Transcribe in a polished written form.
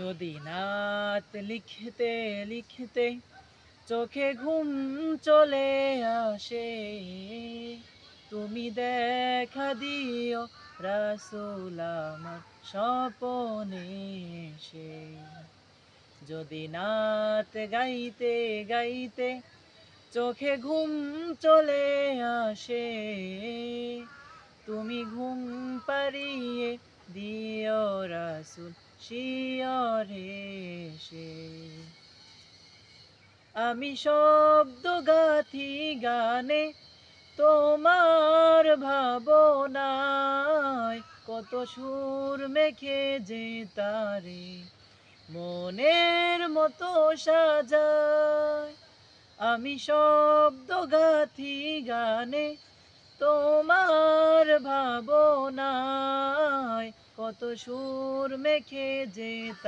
যদি নাত লিখতে লিখতে চোখে ঘুম চলে আসে, তুমি দেখা দিও রাসূল আমার স্বপনে এসে। যদি নাত গাইতে গাইতে চোখে ঘুম চলে আসে, তুমি ঘুম পাড়িয়ে দিও রাসূল শিয়রে এসে। আমি শব্দ গাথি গানে তোমার ভাবনায়, কত সুর মেখে যে তারে মনের মতো সাজায়। আমি শব্দ গাথি গানে তোমার ভাবনায়, কত সুর মেখে যে